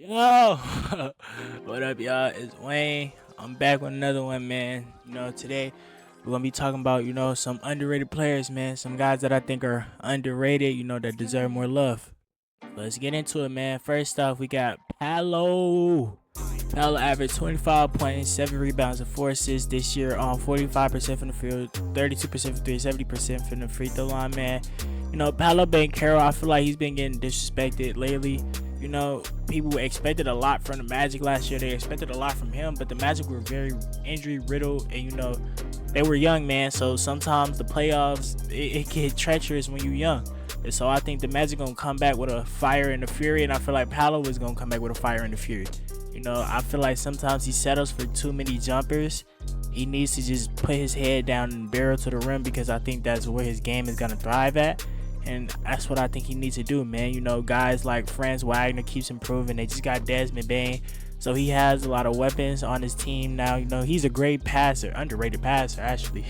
Yo, what up, y'all? It's Wayne. I'm back with another one, man. Today we're gonna be talking about, some underrated players, man. Some guys that I think are underrated, that deserve more love. Let's get into it, man. First off, we got Paolo. Paolo averaged 25 points, 7 rebounds, and 4 assists this year on 45% from the field, 32% from 3, 70% from the free throw line, man. Paolo Banchero, I feel like he's been getting disrespected lately. People expected a lot from the Magic last year. They expected a lot from him, but the Magic were very injury riddled, and they were young, man. So sometimes the playoffs it get treacherous when you're young. And so I think the Magic gonna come back with a fire and a fury, and I feel like Paolo is gonna come back with a fire and a fury. I feel like sometimes he settles for too many jumpers. He needs to just put his head down and barrel to the rim because I think that's where his game is gonna thrive at. And that's what I think he needs to do, man. Guys like Franz Wagner keeps improving. They just got Desmond Bane. So he has a lot of weapons on his team now. He's a great passer, underrated passer, actually.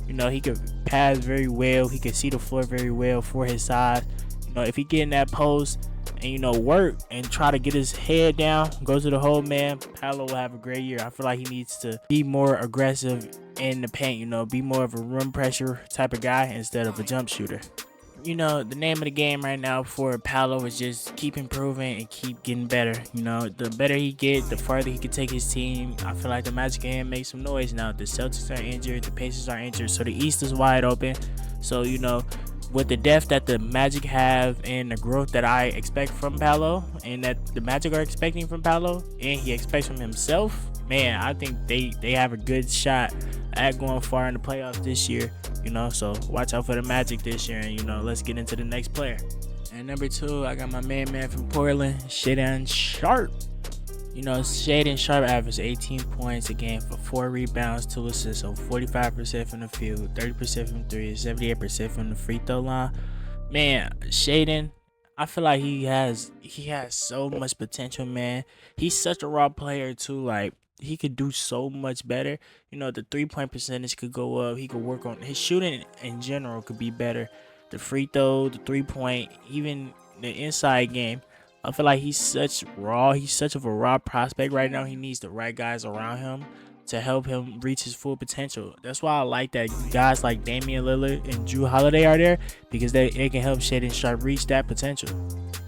He could pass very well. He could see the floor very well for his size. If he get in that post and, work and try to get his head down, go to the hole, man, Paolo will have a great year. I feel like he needs to be more aggressive in the paint, be more of a rim pressure type of guy instead of a jump shooter. The name of the game right now for Paolo is just keep improving and keep getting better. The better he get, the farther he can take his team. I feel like the Magic can make some noise now. The Celtics are injured, the Pacers are injured, so the East is wide open. So, with the depth that the Magic have and the growth that I expect from Paolo and that the Magic are expecting from Paolo and he expects from himself, man, I think they have a good shot at going far in the playoffs this year. So watch out for the Magic this year, and let's get into the next player. And number 2, I got my man from Portland, Shaedon Sharpe. Shaedon Sharpe averaged 18 points a game for 4 rebounds, 2 assists, so 45% from the field, 30% from 3, 78% from the free throw line. Man, Shaedon, I feel like he has so much potential, man. He's such a raw player too. Like, he could do so much better. The 3-point percentage could go up. He could work on his shooting in general could be better. The free throw, the 3-point, even the inside game. I feel like he's such of a raw prospect right now. He needs the right guys around him to help him reach his full potential. That's why I like that guys like Damian Lillard and Jrue Holiday are there, because they can help Shaedon Sharpe reach that potential.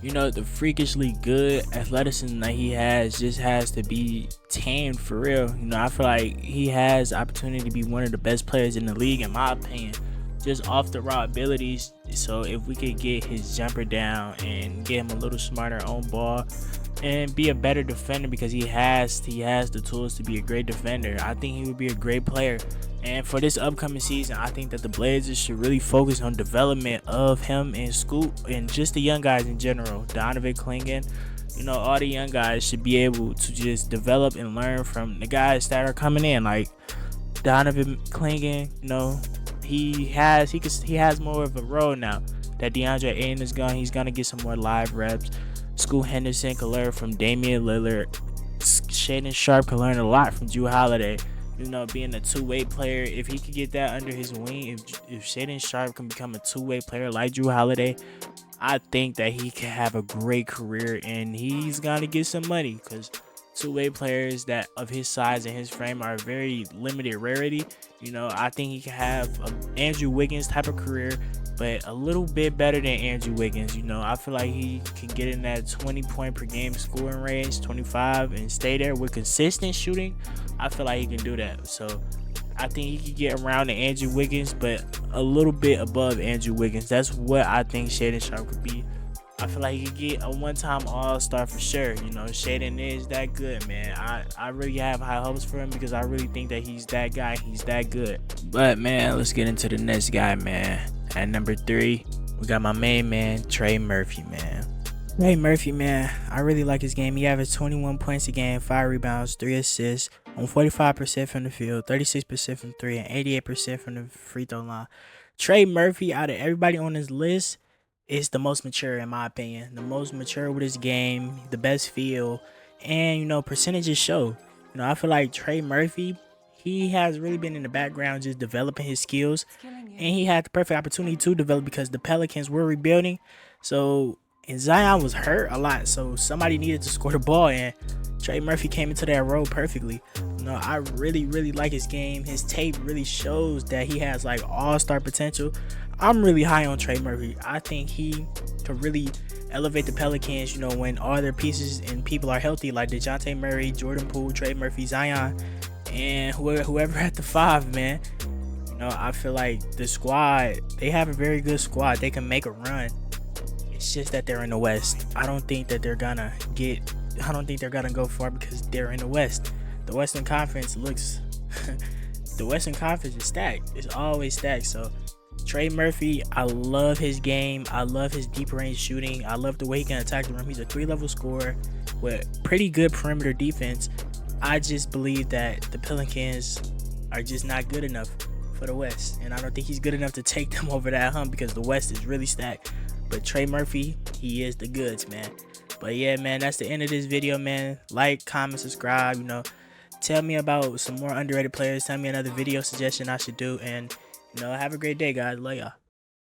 The freakishly good athleticism that he has just has to be tamed for real. I feel like he has opportunity to be one of the best players in the league, in my opinion, just off the raw abilities. So if we could get his jumper down and get him a little smarter on ball and be a better defender, because he has the tools to be a great defender, I think he would be a great player. And for this upcoming season, I think that the Blazers should really focus on development of him and Scoot and just the young guys in general. Donovan Clingan, all the young guys should be able to just develop and learn from the guys that are coming in. Like Donovan Clingan, he has more of a role now that DeAndre Ayton is gone. He's gonna get some more live reps. Scoot Henderson can learn from Damian Lillard. Shaedon Sharpe can learn a lot from Jrue Holiday. Being a two-way player, if he could get that under his wing, if Shaedon Sharpe can become a two-way player like Jrue Holiday, I think that he can have a great career, and he's gonna get some money, because two-way players that of his size and his frame are a very limited rarity. I think he can have an Andrew Wiggins type of career, but a little bit better than Andrew Wiggins. I feel like he can get in that 20 point per game scoring range, 25, and stay there with consistent shooting. I feel like he can do that. So I think he could get around to Andrew Wiggins, but a little bit above Andrew Wiggins. That's what I think Shaedon Sharpe could be. I feel like he could get a one-time All-Star for sure. Shaedon is that good, man. I really have high hopes for him because I really think that he's that guy. He's that good. But, man, let's get into the next guy, man. At number 3, we got my main man, Trey Murphy, man. Trey Murphy, man, I really like his game. He averaged 21 points a game, 5 rebounds, 3 assists, on 45% from the field, 36% from 3, and 88% from the free throw line. Trey Murphy, out of everybody on this list, is the most mature, in my opinion. The most mature with his game, the best feel, and, percentages show. I feel like Trey Murphy, he has really been in the background just developing his skills, and he had the perfect opportunity to develop because the Pelicans were rebuilding. So and Zion was hurt a lot, so somebody needed to score the ball, and Trey Murphy came into that role perfectly. You know, I really like his game. His tape really shows that he has like all-star potential. I'm really high on Trey Murphy. I think he could really elevate the Pelicans, you know, when all their pieces and people are healthy, like DeJounte Murray, Jordan Poole, Trey Murphy, Zion, and whoever at the 5, man. You know, I feel like the squad, they have a very good squad. They can make a run. It's just that they're in the West. I don't think they're gonna go far because they're in the West. The Western Conference looks the Western Conference is stacked. It's always stacked. So Trey Murphy, I love his game. I love his deep range shooting. I love the way he can attack the rim. He's a 3-level scorer with pretty good perimeter defense. I just believe that the Pelicans are just not good enough for the West, and I don't think he's good enough to take them over that hump because the West is really stacked. But Trey Murphy, he is the goods, man. But yeah, man, that's the end of this video, man. Like, comment, subscribe, you know. Tell me about some more underrated players. Tell me another video suggestion I should do. And, you know, have a great day, guys. Love y'all.